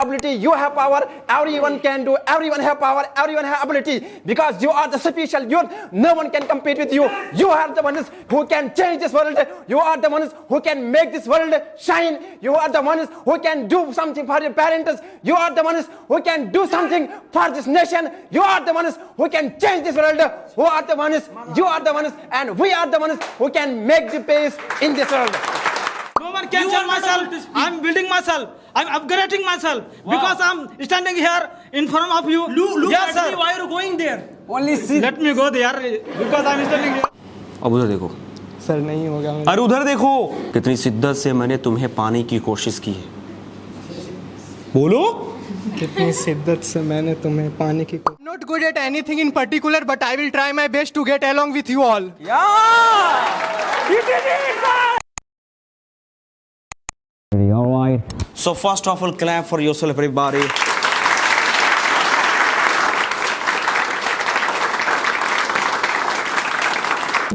ability, you have power, everyone can do, everyone have power, everyone have ability, because you are the special youth, no one can compete with you. You are the ones who can change this world, you are the ones who can make this world shine, you are the ones who can do something for your parents, you are the ones who can do something for this nation, you are the ones who can change this world, who are the ones, you are the ones, and we are the ones who can make the pace in this world. No one can change myself. I'm building myself. I'm upgrading myself. Wow. Because I'm standing here in front of you. Look yes, at sir. me. Why are you going there? Only sit. Let me go there because I'm standing here. अब उधर देखो sir नहीं होगा। अरे उधर देखो कितनी शिद्दत से मैंने तुम्हें पाने की कोशिश की है। बोलो कितनी शिद्दत से मैंने तुम्हें पाने की कोशिश। Not good at anything in particular, but I will try my best to get along with you all. All right. So first of all, clap for yourself, everybody.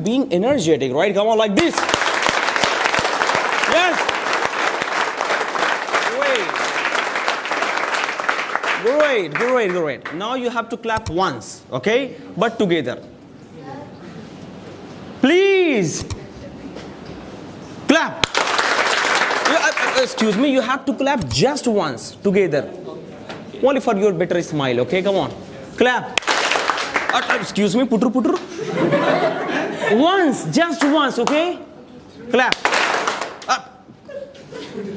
Being energetic, right? Come on, like this. Yes. Great. Now you have to clap once, okay? But together. Please. Clap. Excuse me, you have to clap just once together. Only for your better smile, okay? Come on. Clap. Excuse me, putru. Once, just once, okay? Clap.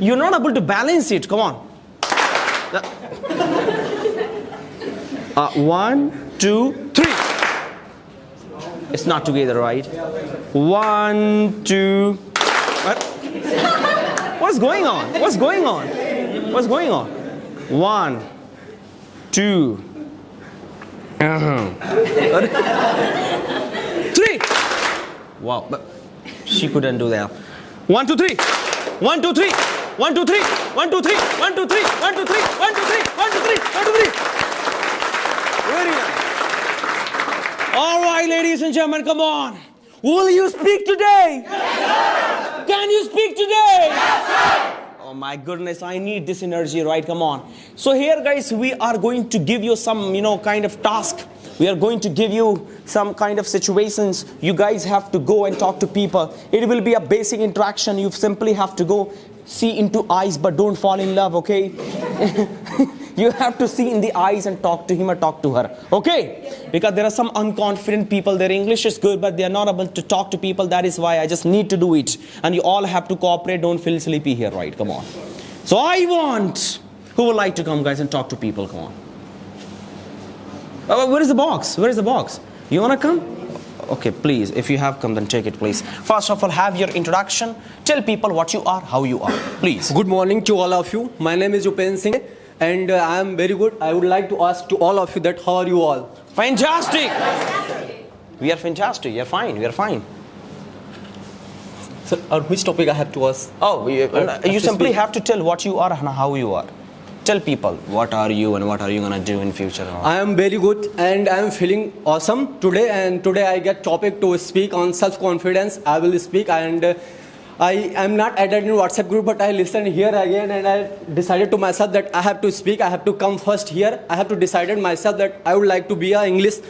You're not able to balance it. Come on. 1, 2, 3. It's not together, right? 1, 2. What's going on? 1, 2. 3. Wow, but she couldn't do that. 1, 2, 3. 1, 2, 3. 1, 2, 3. 1, 2, 3. 1, 2, 3. 1, 2, 3. 1, 2, 3. 1, 2, 3. 1, 2, 3. Very nice. All right, ladies and gentlemen, come on. Will you speak today? Yes, sir. Can you speak today? Yes, sir. Oh my goodness, I need this energy, right? Come on. So here, guys, we are going to give you some, kind of task. We are going to give you some kind of situations. You guys have to go and talk to people. It will be a basic interaction. You simply have to go see into eyes, but don't fall in love, okay? You have to see in the eyes and talk to him or talk to her, okay? Because there are some unconfident people, their English is good, but they are not able to talk to people. That is why I just need to do it. And you all have to cooperate. Don't feel sleepy here, right? Come on. So I want, who would like to come, guys, and talk to people? Come on. Where is the box? You want to come? Okay, please. If you have come, then take it, please. First of all, have your introduction. Tell people what you are, how you are. Please. Good morning to all of you. My name is Upen Singh. And I am very good. I would like to ask to all of you that how are you all? Fantastic. We are fantastic. You're fine. We are fine. So, which topic I have to ask? Oh, you simply have to tell what you are and how you are. Tell people what are you and what are you gonna do in future. I am very good and I am feeling awesome today. And today I get topic to speak on self-confidence. I will speak and I am not added in WhatsApp group, but I listened here again and I decided to myself that I have to speak. I have to come first here. I have to decided myself that I would like to be an English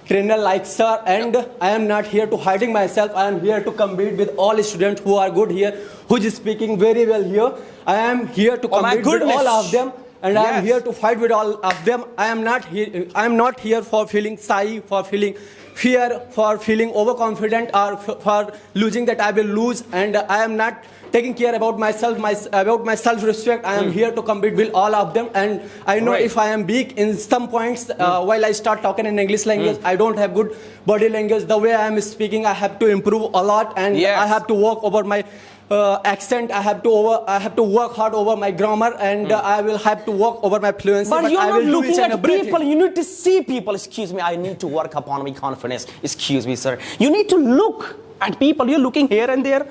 trainer like sir, and I am not here to hiding myself. I am here to compete with all students who are good here, who is speaking very well here. I am here to compete with all of them. And yes. I am here to fight with all of them. I am not here for feeling shy, for feeling fear, for feeling overconfident, or for losing that I will lose. And I am not taking care about myself, about my self-respect. I am here to compete with all of them. And I know if I am weak in some points, while I start talking in English language, I don't have good body language. The way I am speaking, I have to improve a lot, and I have to work over my accent. I have to work hard over my grammar, and I will have to work over my fluency. But you are not looking at everything. People. You need to see people. Excuse me. I need to work upon my confidence. Excuse me, sir. You need to look at people. You're looking here and there.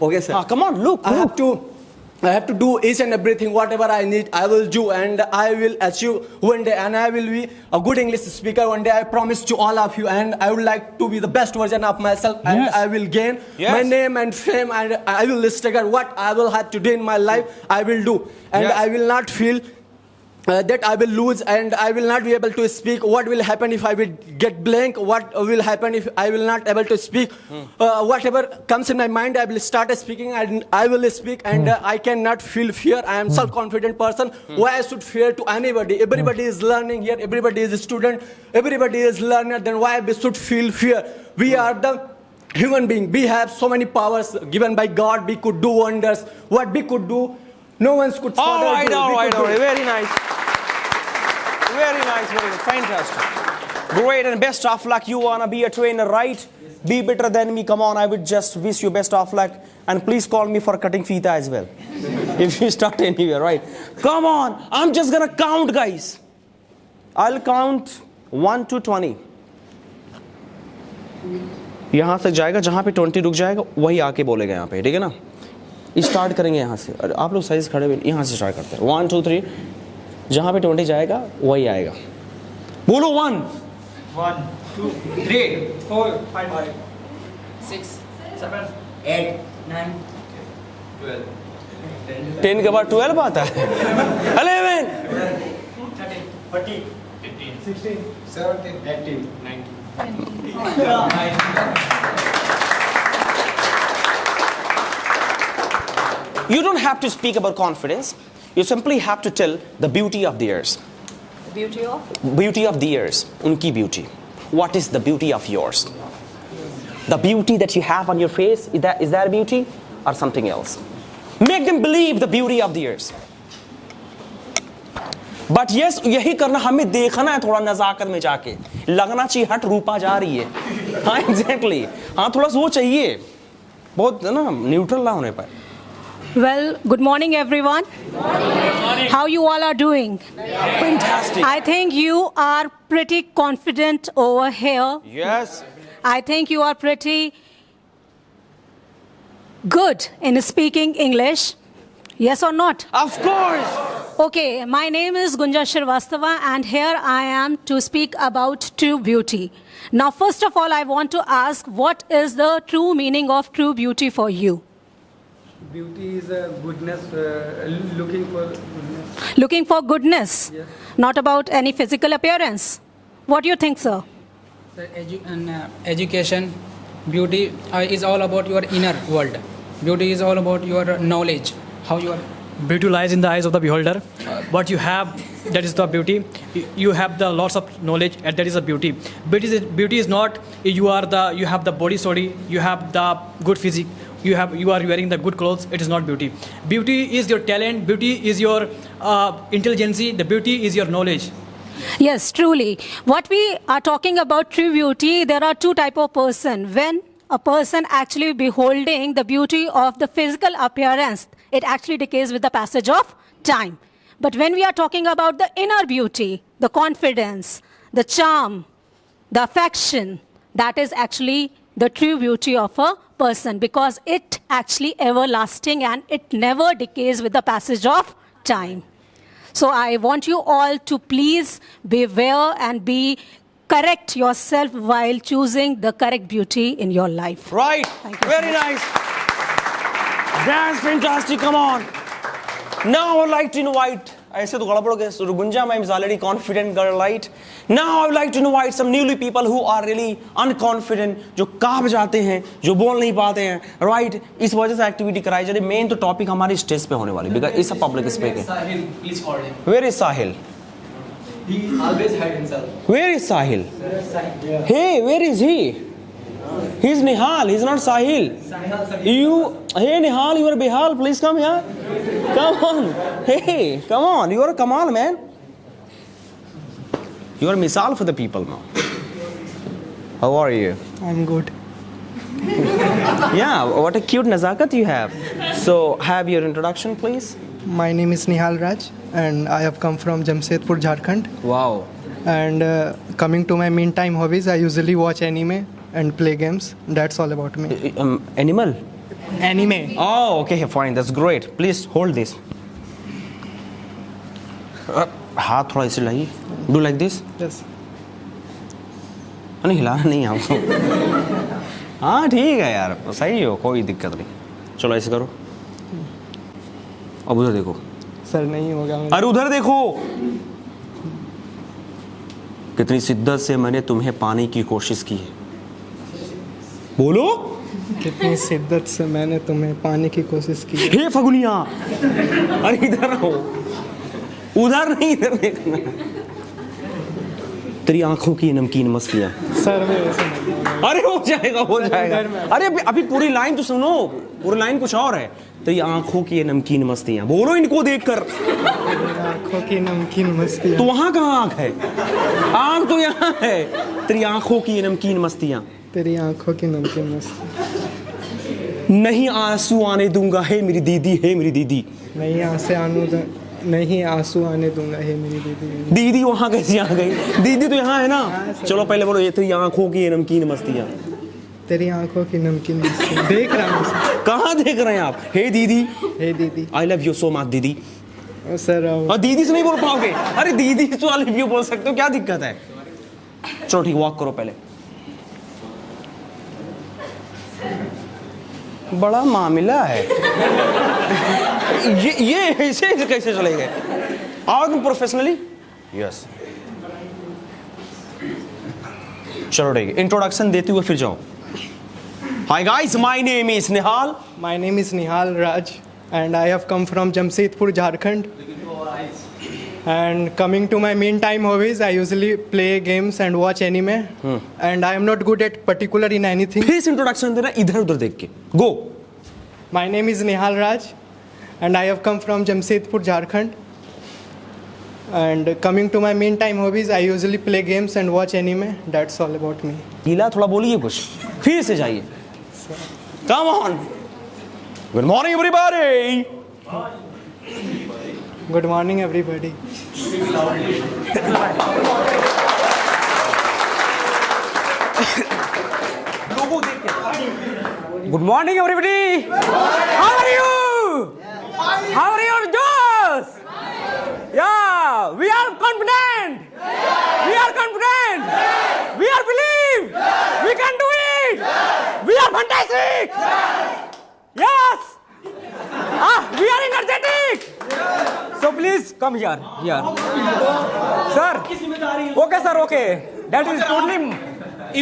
Okay, sir. Come on, look. I have to do each and everything, whatever I need, I will do, and I will achieve one day, and I will be a good English speaker one day. I promise to all of you, and I would like to be the best version of myself, and I will gain my name and fame, and I will struggle what I will have to do in my life, I will do, and I will not feel that I will lose and I will not be able to speak. What will happen if I will get blank? What will happen if I will not able to speak? Whatever comes in my mind, I will start speaking and I will speak, and I cannot feel fear. I am self-confident person. Why I should fear to anybody? Everybody is learning here. Everybody is a student. Everybody is learner. Then why we should feel fear? We are the human being. We have so many powers given by God. We could do wonders. What we could do, no one could. All right, do. all We right, could all do. right. Very nice. Very nice, very nice. Fantastic. Great, and best of luck. You wanna be a trainer, right? Be better than me. Come on, I would just wish you best of luck. And please call me for cutting feet as well. If you start anywhere, right? Come on, I'm just gonna count, guys. I'll count 1 to 20. यहाँ तक जाएगा, जहाँ पे 20 रुक जाएगा वही आके बोलेगा यहाँ पे, ठीक है ना? स्टार्ट करेंगे यहाँ से। आप लोग साइज खड़े हुए यहाँ से स्टार्ट करते हैं। 1 2 3, जहाँ पे 20 जाएगा वही आएगा। बोलो 1 1, 2, 3, 4, 5, 6, 7, 8, 9, 10 के बाद 12 आता है। 11 13, 14, 16, 17, 18, 19. You don't have to speak about confidence. You simply have to tell the beauty of theirs. the beauty of Beauty of theirs. Unki beauty. What is the beauty of yours? The beauty that you have on your face, is that a beauty or something else? Make them believe the beauty of theirs. But yes, यही करना, हमें देखना है थोड़ा नजाकत में जाके, लगना चाहिए हट रूपा जा रही है। हाँ एग्जैक्टली, हाँ थोड़ा सा वो चाहिए, बहुत ना न्यूट्रल ना होने पर। Well, good morning, everyone. How you all are doing? Fantastic. I think you are pretty confident over here. Yes. I think you are pretty good in speaking English. Yes or not? Of course. Okay, my name is Gunja Shrivastava, and here I am to speak about true beauty. Now, first of all, I want to ask, what is the true meaning of true beauty for you? Beauty is a goodness, looking for goodness. Looking for goodness, Yes. not about any physical appearance. What do you think, sir? Education, beauty is all about your inner world. Beauty is all about your knowledge, how you are. Beauty lies in the eyes of the beholder. What you have, that is the beauty. You have the lots of knowledge, and that is the beauty. Beauty is not you have the body, sorry, you have the good physique. You are wearing the good clothes. It is not beauty. Beauty is your talent. Beauty is your intelligence. The beauty is your knowledge. Yes, truly. What we are talking about true beauty, there are two type of person. When a person actually beholding the beauty of the physical appearance, it actually decays with the passage of time. But when we are talking about the inner beauty, the confidence, the charm, the affection, that is actually the true beauty of a person, because it actually everlasting and it never decays with the passage of time. So I want you all to please beware and be correct yourself while choosing the correct beauty in your life. Right. Thank you. Very nice. That's fantastic. Come on. Now I would like to invite. ऐसे तो गड़बड़ हो गया. So Gunja ma'am is already confident girl, right? Now I would like to invite some newly people who are really unconfident, जो कांप जाते हैं, जो बोल नहीं पाते हैं, right? इस वजह से एक्टिविटी कराई जा रही है. मेन तो टॉपिक हमारी स्टेज पे होने वाली, because it's a public speaking. Sahil, please call him. Where is Sahil? He always hide himself. Where is Sahil? Hey, where is he? He's Nihal. He's not Sahil. Hey Nihal, you are Bihal. Please come here. Come on. Hey, come on. You are a Kamal, man. You are a misal for the people now. How are you? I'm good. Yeah, what a cute nazakat you have. So, have your introduction, please. My name is Nihal Raj, and I have come from Jamshedpur, Jharkhand. Wow. And coming to my meantime hobbies, I usually watch anime and play games. That's all about me. Animal? Anime. Oh, okay, fine. That's great. Please hold this. हाथ थोड़ा इसे लाइए. Do like this. Yes. नहीं हिलाना नहीं आपको. हाँ ठीक है यार, सही हो, कोई दिक्कत नहीं. चलो ऐसे करो. अब उधर देखो. सर नहीं होगा. अरे उधर देखो. कितनी शिद्दत से मैंने तुम्हें पाने की कोशिश की है, बोलो। कितनी शिद्दत से मैंने तुम्हें पाने की कोशिश की है। हे फगुनिया, अरे इधर हो, उधर नहीं, इधर देखना। तेरी आंखों की नमकीन मस्तियां। सर मैं ऐसे नहीं। अरे हो जाएगा, हो जाएगा। अरे अभी पूरी लाइन तो सुनो, पूरी लाइन कुछ और है। तेरी आंखों की ये नमकीन मस्तियां, बोलो इनको देखकर। आंखों की नमकीन मस्ती। तो वहां कहाँ आंख है? आंख तो यहाँ है। तेरी आंखों की ये नमकीन मस्तियां। तेरी आंखों की नमकीन मस्ती। नहीं आंसू आने दूंगा है मेरी दीदी, है मेरी दीदी। नहीं आंसू आने दूंगा है मेरी दीदी। दीदी वहां कैसे आ गई? दीदी तो यहाँ है ना। चलो पहले बोलो, ये तेरी आंखों की ये नमकीन मस्तियां। तेरी आंखों की नमकीन मस्ती। देख रहा हूँ सर। कहाँ देख रहे हैं आप? हे दीदी, हे दीदी। I love you so much दीदी। सर और दीदी से नहीं बोल पाओगे? अरे दीदी तो आई लव यू बोल सकते हो, क्या दिक्कत है? चलो ठीक, वॉक करो पहले। बड़ा मामला है। ये ऐसे कैसे चले गए? आओ तुम प्रोफेशनली। यस, चलो ठीक है, इंट्रोडक्शन देते हुए फिर जाओ। Hi guys, my name is Nihal. My name is Nihal Raj and I have come from Jamshedpur, Jharkhand. And coming to my main time hobbies, I usually play games and watch anime. And I am not good at particular in anything. फिर introduction देना इधर उधर देख के। गो। My name is Nihal Raj and I have come from Jamshedpur, Jharkhand. And coming to my main time hobbies, I usually play games and watch anime. That's all about me. गीला थोड़ा बोलिए कुछ, फिर से जाइए। Come on. Good morning everybody. Good morning, everybody. Good morning everybody. How are you? How are your jaws? Yeah, we are confident. We are confident. We are believe. We can do it. We are fantastic. Yes. We are energetic. So please come here. Here. Sir. Okay sir, okay. That is totally.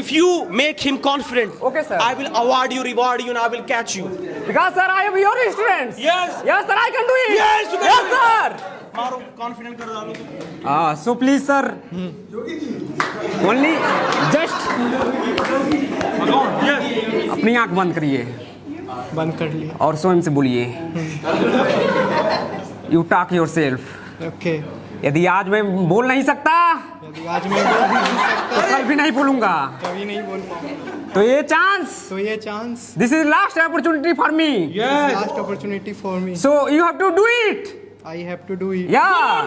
If you make him confident, okay sir, I will award you, reward you, and I will catch you. Because sir, I am your student. Yes. Yes sir, I can do it. Yes, you can. Yes sir. मारो, confident कर डालो। So please sir, only just अपनी आंख बंद करिए। बंद कर लिया। और स्वयं से बोलिए। You talk yourself. Okay. यदि आज मैं बोल नहीं सकता, यदि आज मैं बोल नहीं सकता, तो कल भी नहीं बोलूंगा। कभी नहीं बोल पाऊंगा। तो ये chance. This is last opportunity for me. Yes. Last opportunity for me. So you have to do it. I have to do it. Yeah.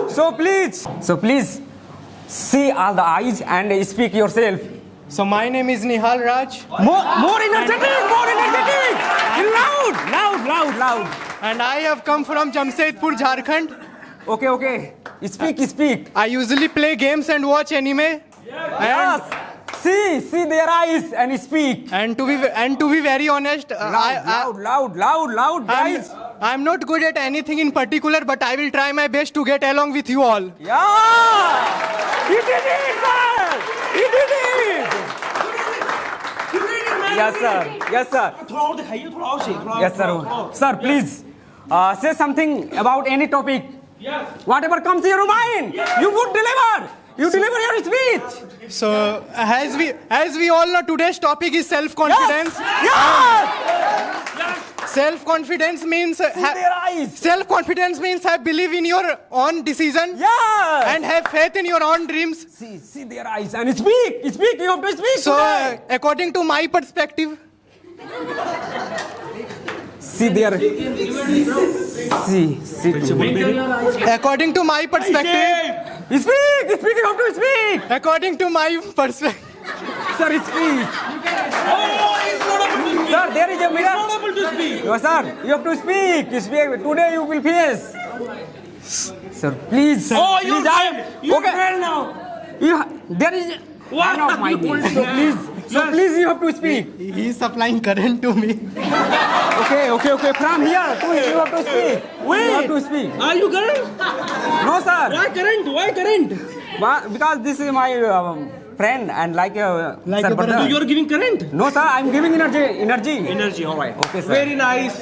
So please see all the eyes and speak yourself. So my name is Nihal Raj. More energetic, more energetic. Loud. And I have come from Jamshedpur, Jharkhand. Okay. Speak. I usually play games and watch anime. Yes. See their eyes and speak. And to be very honest, Loud, guys. I'm not good at anything in particular, but I will try my best to get along with you all. Yeah. He did it, sir. He did it. Yes, sir. Yes, sir. Sir, please say something about any topic. Yes. Whatever comes to your mind, you would deliver. You deliver your speech. So, as we all know, today's topic is self-confidence. Yes. Self-confidence means See their eyes. Self-confidence means have believe in your own decision. Yes. And have faith in your own dreams. See their eyes and speak. You have to speak. So, today. according to my perspective. See their. See. According to my perspective. Speak. You have to speak. According to my perspective. Sir, speak. Sir, there is a mirror. He's not able to speak. No, sir, you have to speak. Today you will face. Sir, please. Oh, you're okay now. There is one of my needs. So please, you have to speak. He is supplying current to me. Okay. From here, you have to speak. Wait. You have to speak. Are you current? No, sir. Why current? Because this is my friend and like Like sir, a brother. So you are giving current? No sir, I'm giving energy. Energy, all right. Okay, sir. Very nice.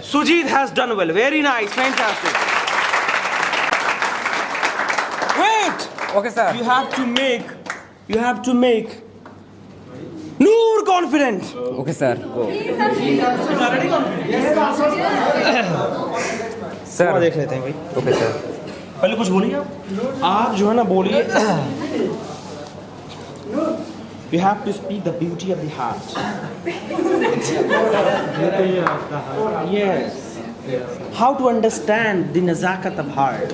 Sujit has done well. Very nice. Fantastic. Wait. Okay, sir. You have to make Noor confident. Okay, sir. Go. थोड़ा Sir. देख लेते हैं भाई. Okay, sir. पहले कुछ बोलिए आप जो है ना बोलिए. You have to speak the beauty of the heart. Yes. How to understand the nazakat of heart.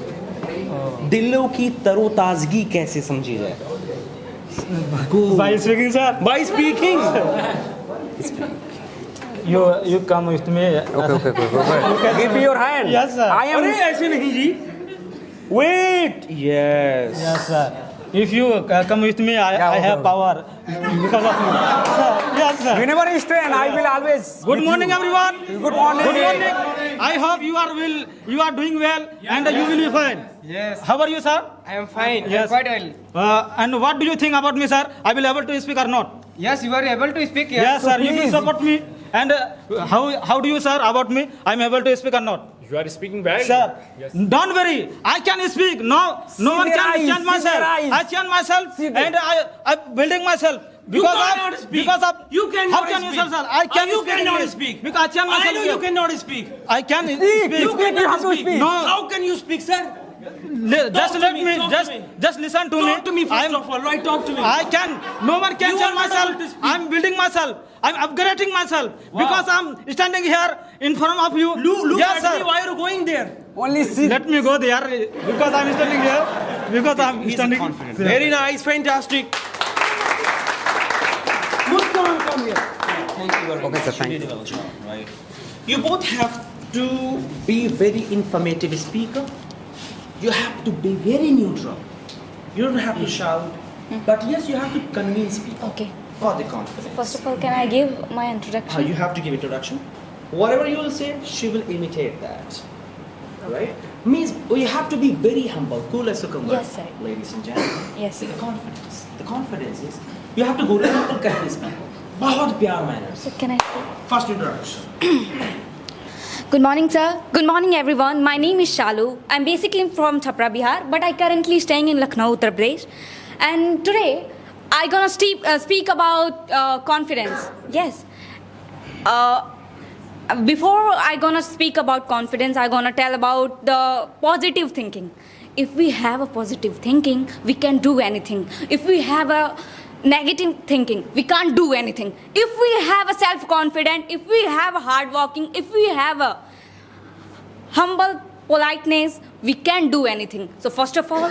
दिलों की तरोताजगी कैसे समझी जाए? By speaking, sir. By speaking. You come with me. Okay. Give me your hand. Yes, sir. I am. अरे ऐसे नहीं जी. Wait. Yes. Yes, sir. If you come with me, I okay. have power because of you. Sir, yes, sir. Whenever you stay, and I will always. Good morning, everyone. Good morning. Good morning. I hope you are doing well, and you will be fine. Yes, How are you, sir? I am fine. Yes. Quite well. And what do you think about me, sir? I will able to speak or not? Yes, you are able to speak. Yes, sir. You will support me. And how do you, sir, about me? I am able to speak or not? You are speaking well. Sir, don't worry. I can speak. No one their can eyes, change see myself. their eyes. I change myself, See their- and I'm building myself. Because cannot speak. Because of You cannot how can speak. you, sir? I can You speak cannot English. speak. Because I change myself. I know you cannot speak. I can speak. You have to speak. No, How can you speak, sir? just to let me, me. talk Just to me. just listen to me. Talk to me first of all, right? Talk to me. I can. No one can You change are not myself. able to speak. I'm building myself. I'm upgrading myself because I'm standing here in front of you. Look yes, at sir. me. Why are you going there? Only see. Let me go there because I'm standing here. Because I'm He's standing. confident. Very nice. Fantastic. Muskan, come here. Thank you very Okay, much. sir, thank You did a well job, right? You both have to be very informative speaker. You have to be very neutral. You don't have to shout, but yes, you have to convince people Okay. for the confidence. First of all, can I give my introduction? You have to give introduction. Whatever you will say, she will imitate that. Right? Means you have to be very humble, cool as a cucumber. Yes, sir. Ladies and gentlemen. Yes. The confidence. The confidence is you have to go to people, convince people. बहुत प्यार manners. So can I speak? First introduction. Good morning, sir. Good morning, everyone. My name is Shalu. I'm basically from Chhapra, Bihar, but I currently staying in Lucknow, Uttar Pradesh. And today, I gonna speak about confidence. Yes. Before I gonna speak about confidence, I gonna tell about the positive thinking. If we have a positive thinking, we can do anything. If we have a negative thinking, we can't do anything. If we have a self-confidence, if we have a hard-working, if we have a humble politeness, we can do anything. So first of all,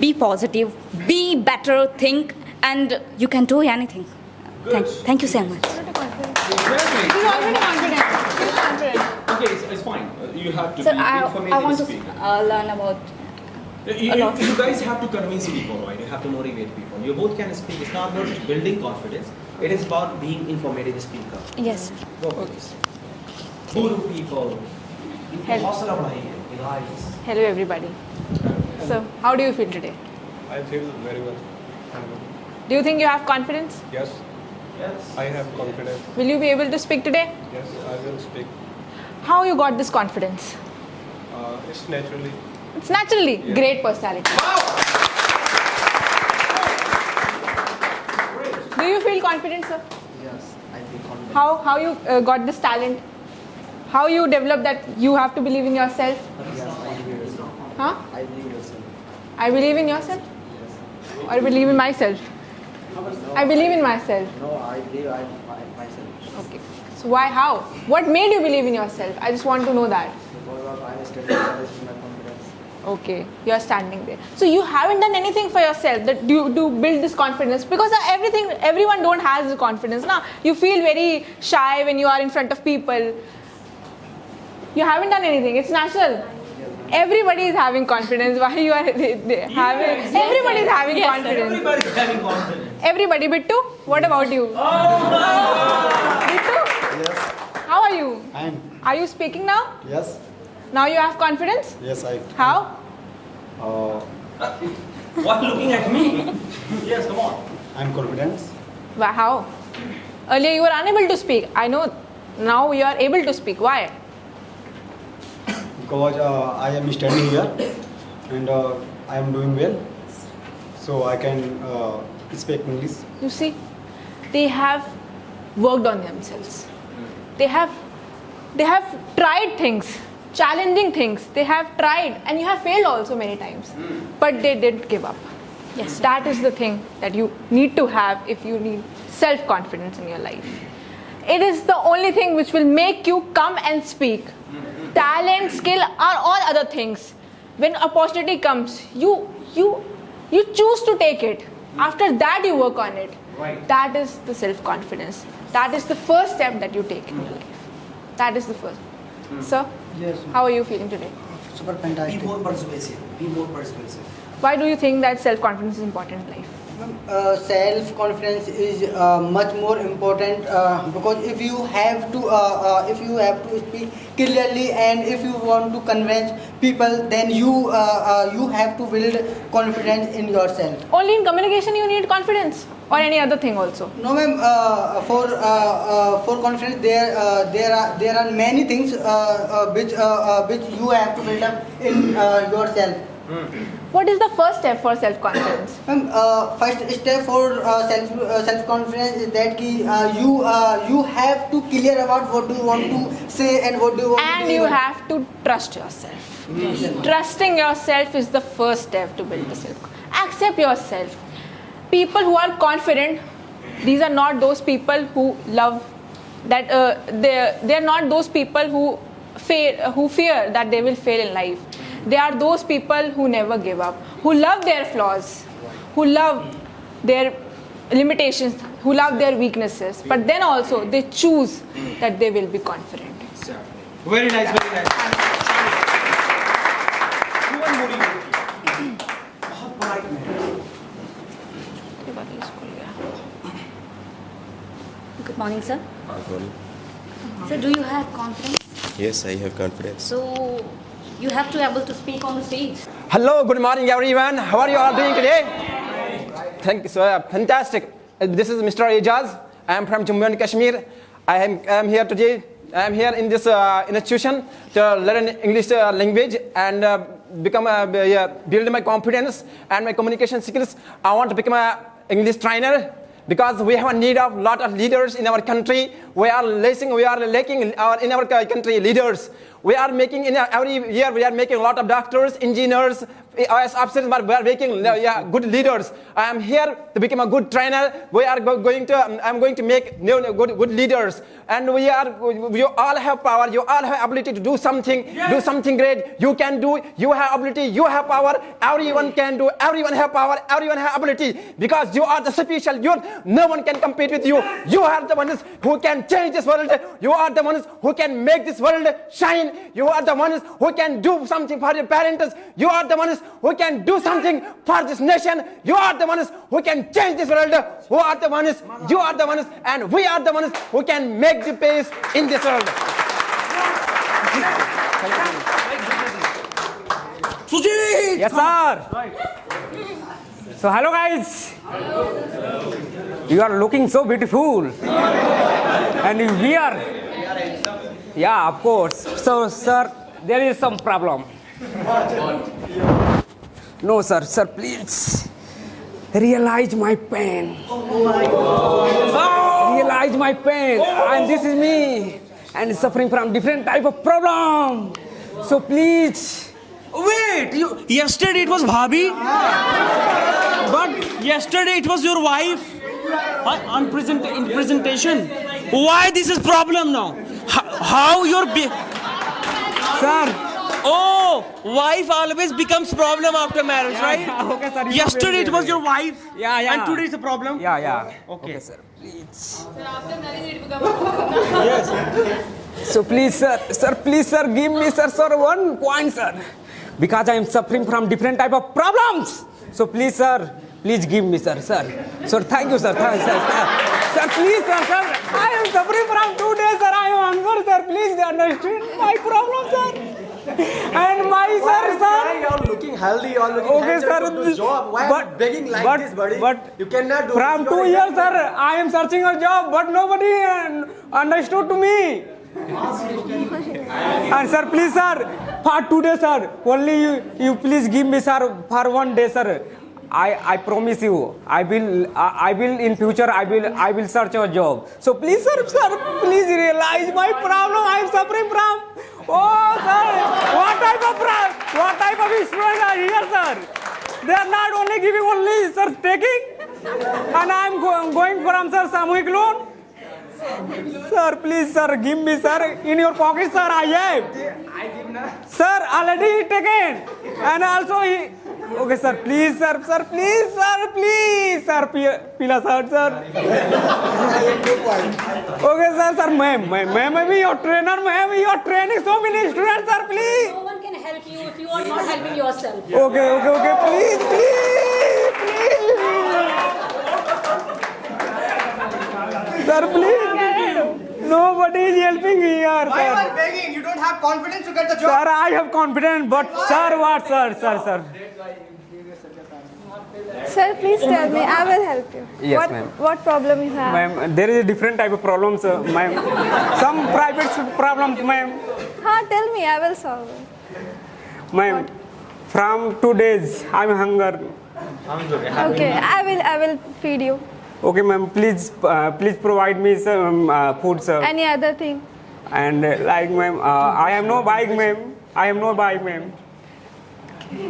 be positive, be better, think, and you can do anything. Thank you so much. He's already confident. He's confident. Okay, it's fine. You have to So be I informative want to speaker. learn about You guys have to convince people, right? You have to motivate people. You both can speak. It's not about building confidence. It is about being informative speaker. yes. Go please. Guru people. Hello. हौसला बढ़ाइए, guys. Hello, everybody. So, how do you feel today? I feel very well. Do you think you have confidence? Yes, Yes. I have confidence. Will you be able to speak today? Yes, I will speak. How you got this confidence? It's naturally. It's naturally. Yeah. Great personality. Do you feel confident, sir? Yes, I feel confident. How you got this talent? How you developed that you have to believe in yourself? Yes, I believe yourself. Huh? I believe yourself. I believe in yourself? Or believe in myself? I believe in myself. No, I believe myself. Okay. So why, how? What made you believe in yourself? I just want to know that. Because of I studied college with my confidence. Okay, you are standing there. So you haven't done anything for yourself that you do build this confidence, because everyone don't has the confidence. Now you feel very shy when you are in front of people. You haven't done anything. It's natural. Everybody is having confidence. Why you are having? Everybody is having confidence. Everybody is having confidence. Everybody. Bittu, what about you? Bittu, Yes, how are you? I'm. Are you speaking now? Yes, Now you have confidence? yes, I. How? What looking at me? Yes, come on. I'm confident. How? Earlier you were unable to speak. I know now you are able to speak. Why? Because I am studying here and I am doing well. So I can speak English. You see, they have worked on themselves. They have tried things, challenging things. They have tried, and you have failed also many times. But they didn't give up. Yes, that is the thing that you need to have if you need self-confidence in your life. It is the only thing which will make you come and speak. Talent, skill are all other things. When opportunity comes, you choose to take it. After that, you work on it. Right. That is the self-confidence. That is the first step that you take in your life. That is the first. Sir, Yes. how are you feeling today? Super fantastic. Be more persuasive. Be more persuasive. Why do you think that self-confidence is important in life? Self-confidence is much more important because if you have to speak clearly and if you want to convince people, then you have to build confidence in yourself. Only in communication you need confidence, or any other thing also? No, ma'am. For confidence, there are many things which you have to build up in yourself. What is the first step for self-confidence? First step for self confidence is that you have to clear about what do you want to say and what do you want to And do. you have to trust yourself. Trusting yourself is the first step to build the self. Accept yourself. People who are confident, these are not those people who love that. They are not those people who fear that they will fail in life. They are those people who never give up, who love their flaws, who love their limitations, who love their weaknesses. But then also they choose that they will be confident. Very nice, very nice. Good morning, sir. Sir, do you have confidence? Yes, I have confidence. So you have to be able to speak on the stage. Hello, good morning everyone. How are you all doing today? Thank you, sir. Fantastic. This is Mr. Ejaz. I am from Jammu and Kashmir. I am here today. I am here in this institution to learn English language and build my confidence and my communication skills. I want to become an English trainer because we have a need of lot of leaders in our country. We are lacking in our country leaders. We are making every year we are making a lot of doctors, engineers, IAS officers, but we are making good leaders. I am here to become a good trainer. I'm going to make good leaders. And we all have power. You all have ability to do something, do something great. You can do. You have ability. You have power. Everyone can do. Everyone have power. Everyone have ability. Because you are the special youth. No one can compete with you. You are the ones who can change this world. You are the ones who can make this world shine. You are the ones who can do something for your parents. You are the ones who can do something for this nation. You are the ones who can change this world. Who are the ones? You are the ones, and we are the ones who can make the pace in this world. Sujit! Yes, sir. So, hello, guys. You are looking so beautiful. And we are. Yeah, of course. So, sir, there is some problem. No, sir. Sir, please. Realize my pain. Realize my pain. And this is me. And suffering from different type of problem. So, please. Wait, yesterday it was Bhabhi, but yesterday it was your wife in presentation. Why this is problem now? How your Sir. Oh, wife always becomes problem after marriage, right? Yeah, okay, sir. Yesterday it was your wife. Yeah. And today it's a problem. Yeah. Okay, sir. Please. Yes. So please, sir. Sir, please, sir, give me, sir, 1 point, sir. Because I am suffering from different type of problems. So please, sir, please give me, sir. Sir, thank you, sir. Thank you, sir. Sir, please, sir. I am suffering from 2 days, sir. I am hungry, sir. Please understand my problem, sir. And my sir. You are looking healthy, you are looking Okay, handsome sir. to do job. Why are you begging like this, buddy? But you cannot do from this. 2 years, sir, I am searching a job, but nobody understood to me. And sir, please, sir, for today, sir, only you please give me, sir, for 1 day, sir. I promise you, I will in future, I will search a job. So please, sir, please realize my problem I am suffering from. Oh, sir, what type of students are here, sir? They are not only giving, only, sir, taking. And I am going from, sir, Samuhik loan. Sir, please, sir, give me, sir, in your pocket, sir, I have. Sir, already taken. And also he... Okay, sir, please, sir, please, sir, Pila, sir. Okay, sir, ma'am, maybe your trainer, ma'am, you are training so many students, sir, please. No one can help you if you are not helping yourself. Okay, please. Sir, please. Nobody is helping here, sir. Why you are begging? You don't have confidence to get the job. Sir, I have confidence, but sir, what, sir? Sir, please tell me. I will help you. Yes, ma'am. What problem you have? Ma'am, there is a different type of problems, ma'am. Some private problems, ma'am. Tell me. I will solve it. Ma'am, from 2 days, I'm hungry. Okay, I will feed you. Okay, ma'am, please provide me some food, sir. Any other thing? And like, ma'am, I have no bike, ma'am.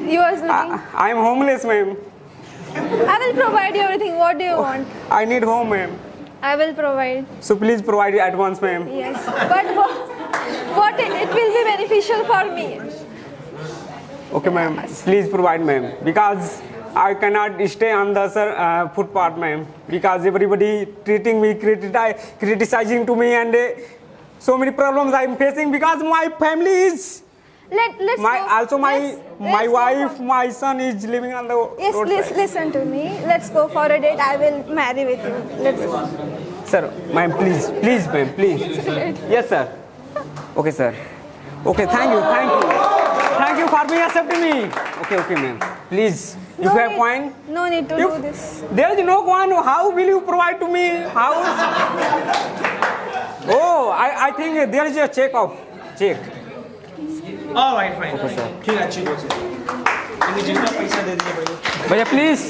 You are looking. I am homeless, ma'am. I will provide you everything. What do you want? I need home, ma'am. I will provide. So please provide it at once, ma'am. Yes. But what it will be beneficial for me. Okay, ma'am. Please provide, ma'am. Because I cannot stay on the footpath, ma'am. Because everybody treating me, criticizing to me, and so many problems I am facing because my family is. Let's My wife, my son is living on the Yes, roadside. please listen to me. Let's go for a date. I will marry with you. Let's go. Sir, ma'am, please, ma'am, please. Yes, sir. Okay, sir. Okay, thank you. Thank you for being accepting me. Okay, ma'am. Please, if you have coin. No need to do this. There is no coin. How will you provide to me? How? Oh, I think there is a check. All right, fine. Okay, sir. ठीक है, अच्छी बात है। इन्हें जितना पैसा दे दिया भाई। भैया, please.